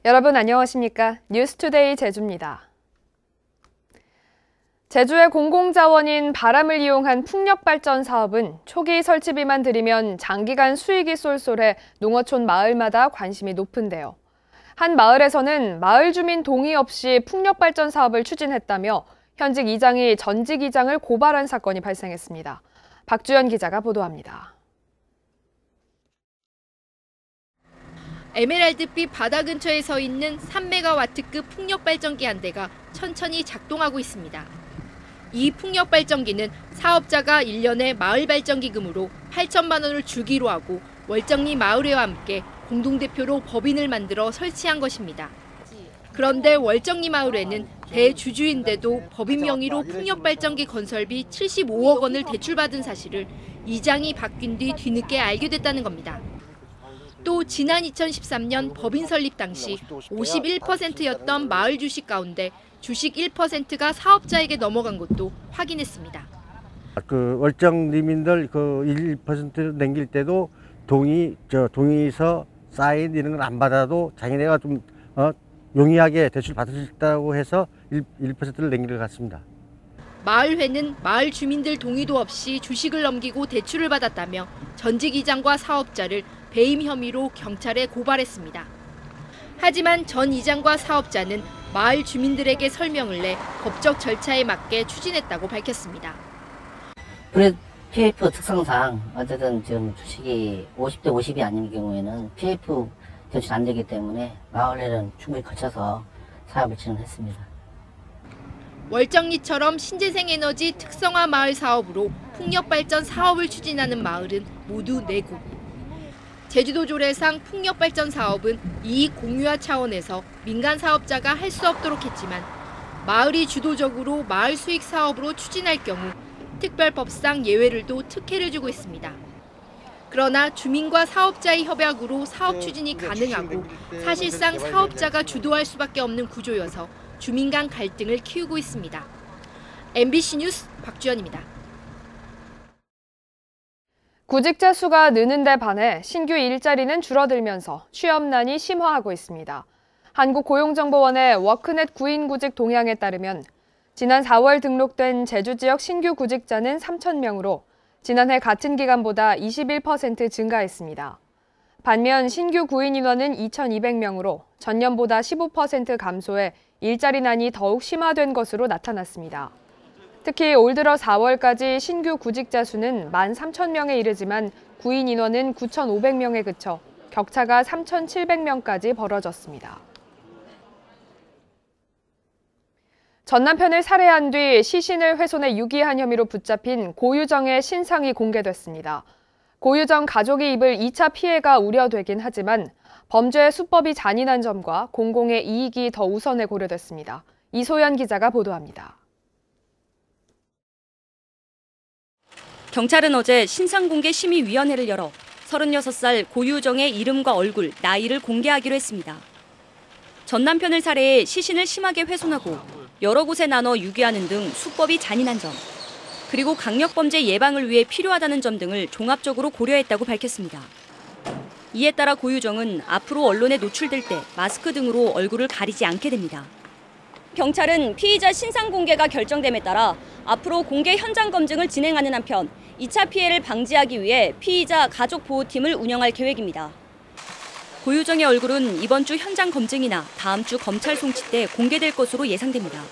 여러분 안녕하십니까? 뉴스투데이 제주입니다. 제주의 공공자원인 바람을 이용한 풍력발전 사업은 초기 설치비만 들이면 장기간 수익이 쏠쏠해 농어촌 마을마다 관심이 높은데요. 한 마을에서는 마을 주민 동의 없이 풍력발전 사업을 추진했다며 현직 이장이 전직 이장을 고발한 사건이 발생했습니다. 박주연 기자가 보도합니다. 에메랄드빛 바다 근처에 서 있는 3메가와트급 풍력발전기 한 대가 천천히 작동하고 있습니다. 이 풍력발전기는 사업자가 1년에 마을발전기금으로 8천만 원을 주기로 하고 월정리 마을회와 함께 공동대표로 법인을 만들어 설치한 것입니다. 그런데 월정리 마을회는 대주주인데도 법인 명의로 풍력발전기 건설비 75억 원을 대출받은 사실을 이장이 바뀐 뒤 뒤늦게 알게 됐다는 겁니다. 또 지난 2013년 법인 설립 당시 51%였던 마을 주식 가운데 주식 1%가 사업자에게 넘어간 것도 확인했습니다. 월정리민들 1% 남길 때도 동의서 사인 이런 걸 안 받아도 자기네가 좀 용이하게 대출 받을 수 있다고 해서 1%를 남기는 것 같습니다. 마을회는 마을 주민들 동의도 없이 주식을 넘기고 대출을 받았다며 전직 이장과 사업자를 배임 혐의로 경찰에 고발했습니다. 하지만 전 이장과 사업자는 마을 주민들에게 설명을 내 법적 절차에 맞게 추진했다고 밝혔습니다. PF 특성상 어쨌든 지금 주식이 50대 50이 아닌 경우에는 PF 대출 안 되기 때문에 마을회는 충분히 거쳐서 사업을 진행했습니다. 월정리처럼 신재생에너지 특성화 마을 사업으로 풍력발전 사업을 추진하는 마을은 모두 4곳. 제주도 조례상 풍력발전 사업은 이익 공유화 차원에서 민간 사업자가 할 수 없도록 했지만 마을이 주도적으로 마을 수익 사업으로 추진할 경우 특별법상 예외를 둬 특혜를 주고 있습니다. 그러나 주민과 사업자의 협약으로 사업 추진이 가능하고 사실상 사업자가 주도할 수밖에 없는 구조여서 주민 간 갈등을 키우고 있습니다. MBC 뉴스 박주연입니다. 구직자 수가 느는 데 반해 신규 일자리는 줄어들면서 취업난이 심화하고 있습니다. 한국고용정보원의 워크넷 구인 구직 동향에 따르면 지난 4월 등록된 제주 지역 신규 구직자는 3,000명으로 지난해 같은 기간보다 21% 증가했습니다. 반면 신규 구인 인원은 2,200명으로 전년보다 15% 감소해 일자리난이 더욱 심화된 것으로 나타났습니다. 특히 올 들어 4월까지 신규 구직자 수는 13,000명에 이르지만 구인 인원은 9,500명에 그쳐 격차가 3,700명까지 벌어졌습니다. 전 남편을 살해한 뒤 시신을 훼손해 유기한 혐의로 붙잡힌 고유정의 신상이 공개됐습니다. 고유정 가족이 입을 2차 피해가 우려되긴 하지만 범죄의 수법이 잔인한 점과 공공의 이익이 더 우선에 고려됐습니다. 이소연 기자가 보도합니다. 경찰은 어제 신상공개심의위원회를 열어 36살 고유정의 이름과 얼굴, 나이를 공개하기로 했습니다. 전 남편을 살해해 시신을 심하게 훼손하고 여러 곳에 나눠 유기하는 등 수법이 잔인한 점, 그리고 강력범죄 예방을 위해 필요하다는 점 등을 종합적으로 고려했다고 밝혔습니다. 이에 따라 고유정은 앞으로 언론에 노출될 때 마스크 등으로 얼굴을 가리지 않게 됩니다. 경찰은 피의자 신상 공개가 결정됨에 따라 앞으로 공개 현장 검증을 진행하는 한편 2차 피해를 방지하기 위해 피의자 가족 보호팀을 운영할 계획입니다. 고유정의 얼굴은 이번 주 현장 검증이나 다음 주 검찰 송치 때 공개될 것으로 예상됩니다.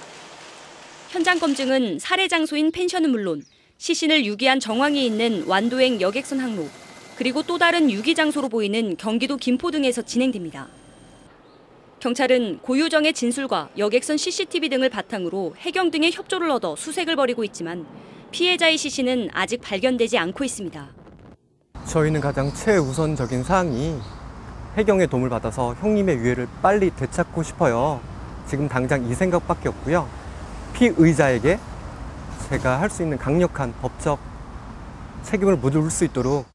현장 검증은 살해 장소인 펜션은 물론 시신을 유기한 정황이 있는 완도행 여객선 항로, 그리고 또 다른 유기 장소로 보이는 경기도 김포 등에서 진행됩니다. 경찰은 고유정의 진술과 여객선 CCTV 등을 바탕으로 해경 등의 협조를 얻어 수색을 벌이고 있지만 피해자의 시신은 아직 발견되지 않고 있습니다. 저희는 가장 최우선적인 사항이 해경의 도움을 받아서 형님의 유해를 빨리 되찾고 싶어요. 지금 당장 이 생각밖에 없고요. 피의자에게 제가 할 수 있는 강력한 법적 책임을 물을 수 있도록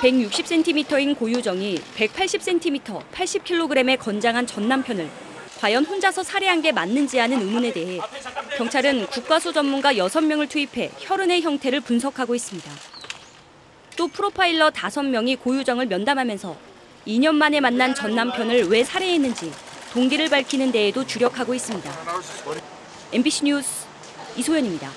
160cm인 고유정이 180cm, 80kg의 건장한 전 남편을 과연 혼자서 살해한 게 맞는지 하는 의문에 대해 경찰은 국과수 전문가 6명을 투입해 혈흔의 형태를 분석하고 있습니다. 또 프로파일러 5명이 고유정을 면담하면서 2년 만에 만난 전 남편을 왜 살해했는지 동기를 밝히는 데에도 주력하고 있습니다. MBC 뉴스 이소연입니다.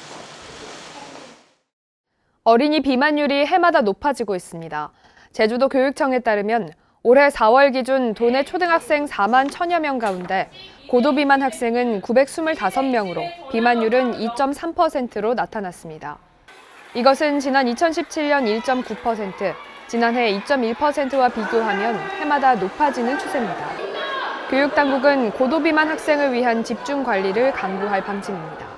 어린이 비만율이 해마다 높아지고 있습니다. 제주도 교육청에 따르면 올해 4월 기준 도내 초등학생 4만 1천여 명 가운데 고도비만 학생은 925명으로 비만율은 2.3%로 나타났습니다. 이것은 지난 2017년 1.9%, 지난해 2.1%와 비교하면 해마다 높아지는 추세입니다. 교육당국은 고도비만 학생을 위한 집중 관리를 강구할 방침입니다.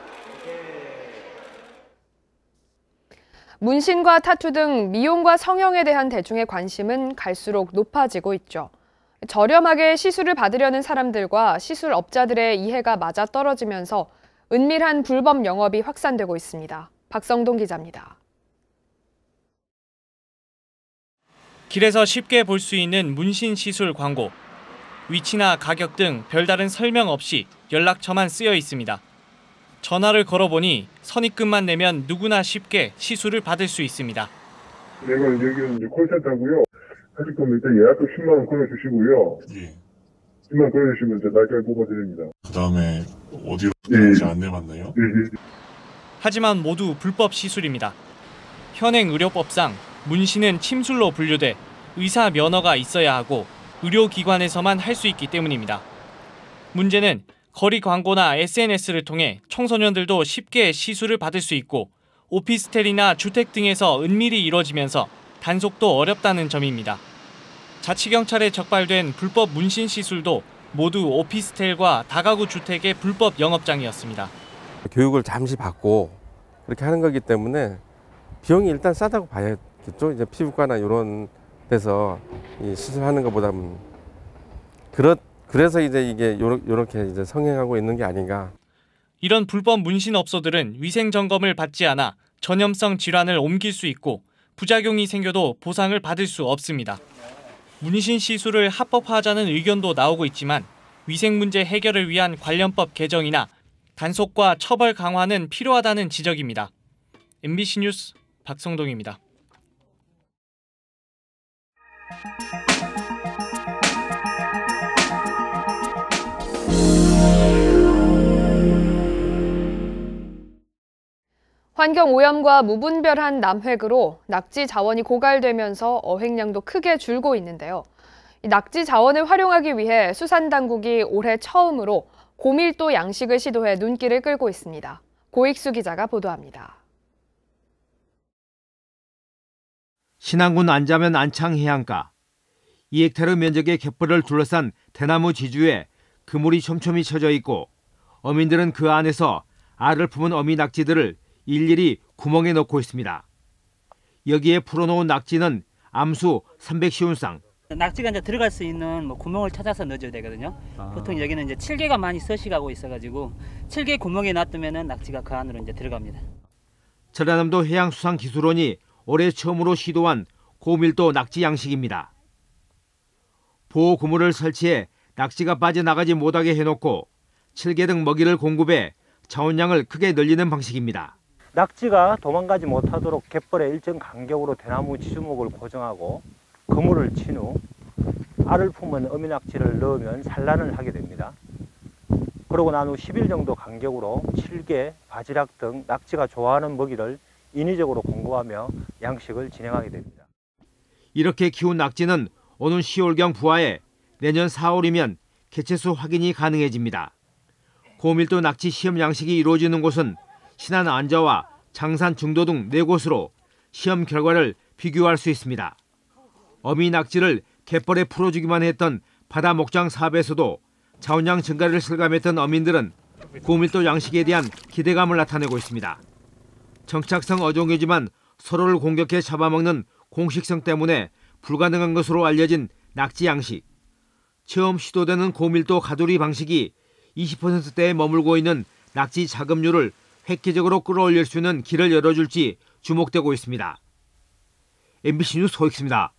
문신과 타투 등 미용과 성형에 대한 대중의 관심은 갈수록 높아지고 있죠. 저렴하게 시술을 받으려는 사람들과 시술업자들의 이해가 맞아떨어지면서 은밀한 불법 영업이 확산되고 있습니다. 박성동 기자입니다. 길에서 쉽게 볼 수 있는 문신 시술 광고. 위치나 가격 등 별다른 설명 없이 연락처만 쓰여 있습니다. 전화를 걸어보니 선입금만 내면 누구나 쉽게 시술을 받을 수 있습니다. 내가 여기는 이제 콜센터고요. 하실 거면 일단 예약금 10만 원 걸어주시고요. 예. 10만 원 걸어주시면 이제 날짜를 뽑아드립니다. 그 다음에 어디로 가는지 안내 받나요? 예. 하지만 모두 불법 시술입니다. 현행 의료법상 문신은 침술로 분류돼 의사 면허가 있어야 하고 의료기관에서만 할 수 있기 때문입니다. 문제는 거리 광고나 SNS를 통해 청소년들도 쉽게 시술을 받을 수 있고 오피스텔이나 주택 등에서 은밀히 이뤄지면서 단속도 어렵다는 점입니다. 자치경찰에 적발된 불법 문신 시술도 모두 오피스텔과 다가구 주택의 불법 영업장이었습니다. 교육을 잠시 받고 그렇게 하는 거기 때문에 비용이 일단 싸다고 봐야겠죠. 이제 피부과나 이런 데서 이 시술하는 것보다는 그래서 이제 이게 요렇게 이제 성행하고 있는 게 아닌가. 이런 불법 문신 업소들은 위생 점검을 받지 않아 전염성 질환을 옮길 수 있고 부작용이 생겨도 보상을 받을 수 없습니다. 문신 시술을 합법화하자는 의견도 나오고 있지만 위생 문제 해결을 위한 관련법 개정이나 단속과 처벌 강화는 필요하다는 지적입니다. MBC 뉴스 박성동입니다. 환경오염과 무분별한 남획으로 낙지 자원이 고갈되면서 어획량도 크게 줄고 있는데요. 이 낙지 자원을 활용하기 위해 수산당국이 올해 처음으로 고밀도 양식을 시도해 눈길을 끌고 있습니다. 고익수 기자가 보도합니다. 신안군 안자면 안창 해안가. 2헥타르 면적의 갯벌을 둘러싼 대나무 지주에 그물이 촘촘히 쳐져 있고 어민들은 그 안에서 알을 품은 어미 낙지들을 일일이 구멍에 넣고 있습니다. 여기에 풀어놓은 낙지는 암수 350쌍. 낙지가 이제 들어갈 수 있는 구멍을 찾아서 넣어줘야 되거든요. 보통 여기는 이제 칠개가 많이 서식하고 있어가지고 칠개 구멍에 놔두면은 낙지가 그 안으로 이제 들어갑니다. 전라남도 해양수산기술원이 올해 처음으로 시도한 고밀도 낙지 양식입니다. 보호 그물을 설치해 낙지가 빠져나가지 못하게 해놓고 칠개 등 먹이를 공급해 자원량을 크게 늘리는 방식입니다. 낙지가 도망가지 못하도록 갯벌에 일정 간격으로 대나무 지주목을 고정하고 그물을 친 후 알을 품은 어미 낙지를 넣으면 산란을 하게 됩니다. 그러고 난 후 10일 정도 간격으로 칠개, 바지락 등 낙지가 좋아하는 먹이를 인위적으로 공급하며 양식을 진행하게 됩니다. 이렇게 키운 낙지는 오는 10월경 부화해 내년 4월이면 개체수 확인이 가능해집니다. 고밀도 낙지 시험 양식이 이루어지는 곳은 신안 안자와 장산 중도 등 4곳으로 시험 결과를 비교할 수 있습니다. 어미 낙지를 갯벌에 풀어주기만 했던 바다 목장 사업에서도 자원량 증가를 실감했던 어민들은 고밀도 양식에 대한 기대감을 나타내고 있습니다. 정착성 어종이지만 서로를 공격해 잡아먹는 공식성 때문에 불가능한 것으로 알려진 낙지 양식. 처음 시도되는 고밀도 가두리 방식이 20%대에 머물고 있는 낙지 자급률을 획기적으로 끌어올릴 수 있는 길을 열어줄지 주목되고 있습니다. MBC 뉴스 고익수입니다.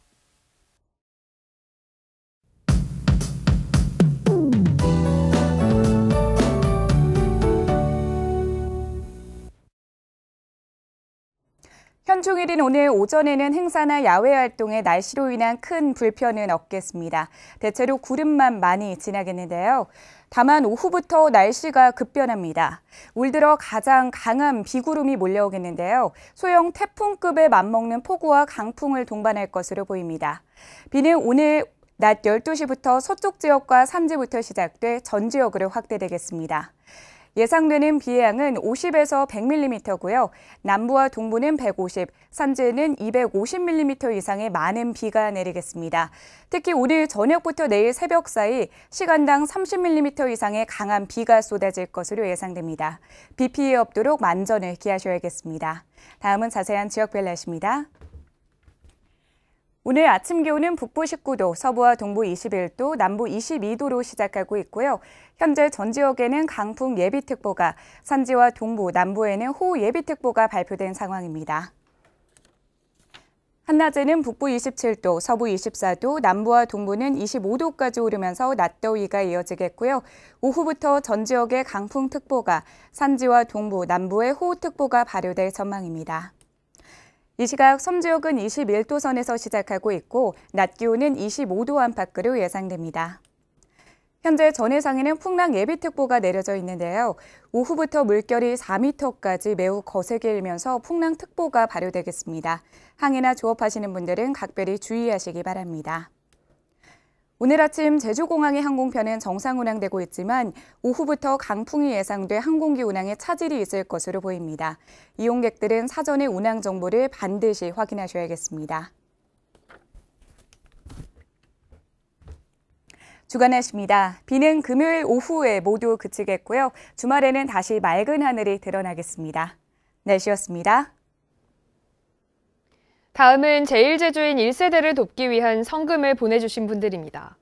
현충일인 오늘 오전에는 행사나 야외 활동에 날씨로 인한 큰 불편은 없겠습니다. 대체로 구름만 많이 지나겠는데요. 다만 오후부터 날씨가 급변합니다. 올 들어 가장 강한 비구름이 몰려오겠는데요. 소형 태풍급에 맞먹는 폭우와 강풍을 동반할 것으로 보입니다. 비는 오늘 낮 12시부터 서쪽 지역과 산지부터 시작돼 전 지역으로 확대되겠습니다. 예상되는 비의 양은 50에서 100mm고요. 남부와 동부는 150, 산지에는 250mm 이상의 많은 비가 내리겠습니다. 특히 오늘 저녁부터 내일 새벽 사이 시간당 30mm 이상의 강한 비가 쏟아질 것으로 예상됩니다. 비 피해 없도록 만전을 기하셔야겠습니다. 다음은 자세한 지역별 날씨입니다. 오늘 아침 기온은 북부 19도, 서부와 동부 21도, 남부 22도로 시작하고 있고요. 현재 전 지역에는 강풍 예비특보가, 산지와 동부, 남부에는 호우 예비특보가 발표된 상황입니다. 한낮에는 북부 27도, 서부 24도, 남부와 동부는 25도까지 오르면서 낮더위가 이어지겠고요. 오후부터 전 지역에 강풍특보가, 산지와 동부, 남부에 호우특보가 발효될 전망입니다. 이 시각 섬 지역은 21도선에서 시작하고 있고 낮 기온은 25도 안팎으로 예상됩니다. 현재 전해상에는 풍랑 예비특보가 내려져 있는데요. 오후부터 물결이 4m까지 매우 거세게 일면서 풍랑특보가 발효되겠습니다. 항해나 조업하시는 분들은 각별히 주의하시기 바랍니다. 오늘 아침 제주공항의 항공편은 정상 운항되고 있지만 오후부터 강풍이 예상돼 항공기 운항에 차질이 있을 것으로 보입니다. 이용객들은 사전에 운항 정보를 반드시 확인하셔야겠습니다. 주간 날씨입니다. 비는 금요일 오후에 모두 그치겠고요. 주말에는 다시 맑은 하늘이 드러나겠습니다. 날씨였습니다. 다음은 제1제주인 1세대를 돕기 위한 성금을 보내주신 분들입니다.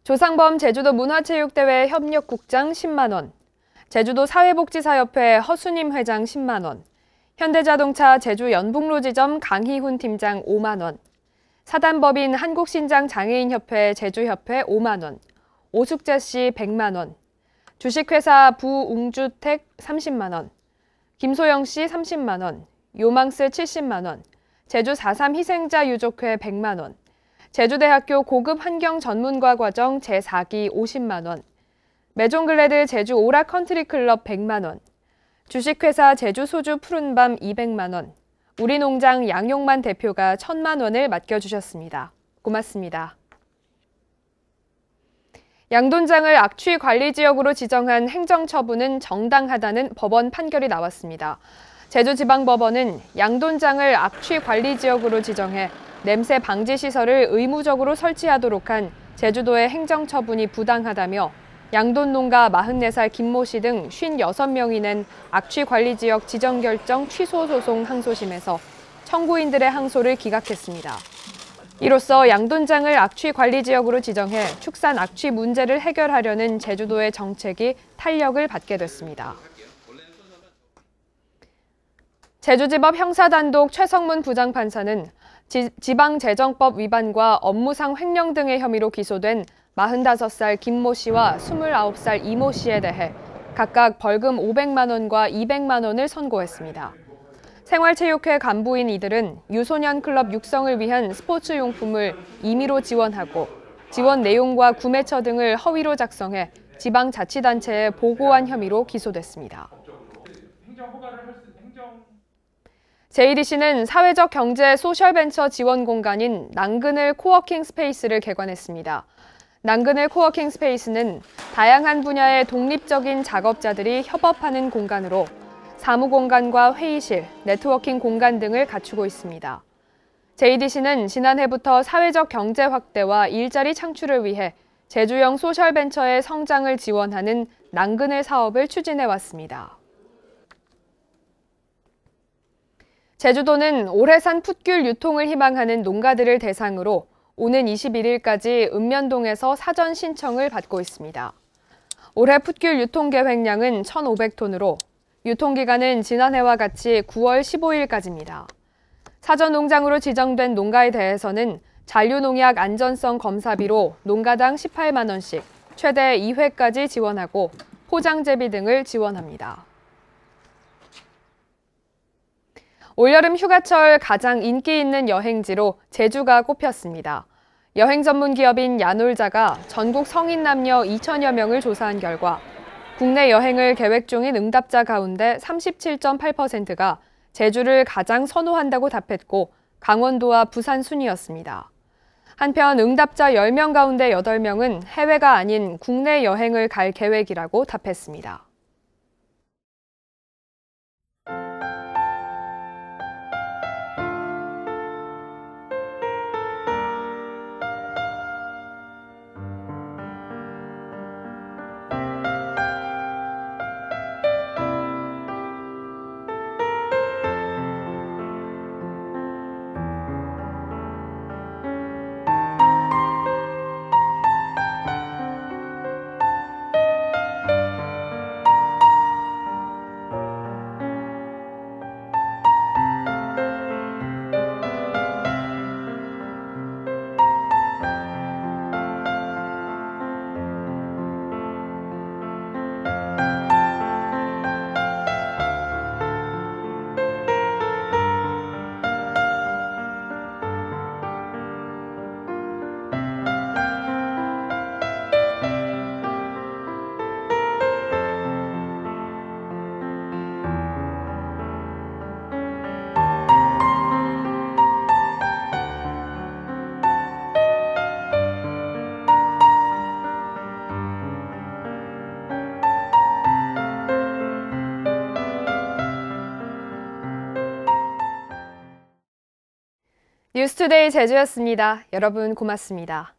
조상범 제주도 문화체육대회 협력국장 10만 원, 제주도 사회복지사협회 허수님 회장 10만 원, 현대자동차 제주 연북로지점 강희훈 팀장 5만 원, 사단법인 한국신장장애인협회 제주협회 5만 원, 오숙자 씨 100만 원, 주식회사 부웅주택 30만 원, 김소영 씨 30만 원, 요망스 70만 원, 제주 4.3 희생자 유족회 100만 원, 제주대학교 고급 환경 전문가 과정 제4기 50만 원, 메종글레드 제주 오락 컨트리클럽 100만 원, 주식회사 제주 소주 푸른밤 200만 원, 우리농장 양용만 대표가 1,000만 원을 맡겨주셨습니다. 고맙습니다. 양돈장을 악취 관리 지역으로 지정한 행정처분은 정당하다는 법원 판결이 나왔습니다. 제주지방법원은 양돈장을 악취 관리 지역으로 지정해 냄새 방지 시설을 의무적으로 설치하도록 한 제주도의 행정처분이 부당하다며 양돈 농가 44살 김모 씨 등 56명이 낸 악취 관리 지역 지정 결정 취소 소송 항소심에서 청구인들의 항소를 기각했습니다. 이로써 양돈장을 악취 관리 지역으로 지정해 축산 악취 문제를 해결하려는 제주도의 정책이 탄력을 받게 됐습니다. 제주지법 형사단독 최성문 부장판사는 지방재정법 위반과 업무상 횡령 등의 혐의로 기소된 45살 김모 씨와 29살 이모 씨에 대해 각각 벌금 500만 원과 200만 원을 선고했습니다. 생활체육회 간부인 이들은 유소년 클럽 육성을 위한 스포츠 용품을 임의로 지원하고 지원 내용과 구매처 등을 허위로 작성해 지방자치단체에 보고한 혐의로 기소됐습니다. JDC는 사회적 경제 소셜벤처 지원 공간인 낭그늘 코워킹 스페이스를 개관했습니다. 낭그늘 코워킹 스페이스는 다양한 분야의 독립적인 작업자들이 협업하는 공간으로 사무공간과 회의실, 네트워킹 공간 등을 갖추고 있습니다. JDC는 지난해부터 사회적 경제 확대와 일자리 창출을 위해 제주형 소셜벤처의 성장을 지원하는 낭그늘 사업을 추진해왔습니다. 제주도는 올해산 풋귤 유통을 희망하는 농가들을 대상으로 오는 21일까지 읍면동에서 사전 신청을 받고 있습니다. 올해 풋귤 유통 계획량은 1,500톤으로 유통기간은 지난해와 같이 9월 15일까지입니다. 사전 농장으로 지정된 농가에 대해서는 잔류농약 안전성 검사비로 농가당 18만 원씩 최대 2회까지 지원하고 포장재비 등을 지원합니다. 올여름 휴가철 가장 인기 있는 여행지로 제주가 꼽혔습니다. 여행 전문 기업인 야놀자가 전국 성인 남녀 2천여 명을 조사한 결과 국내 여행을 계획 중인 응답자 가운데 37.8%가 제주를 가장 선호한다고 답했고 강원도와 부산 순이었습니다. 한편 응답자 10명 가운데 8명은 해외가 아닌 국내 여행을 갈 계획이라고 답했습니다. 뉴스투데이 제주였습니다. 여러분 고맙습니다.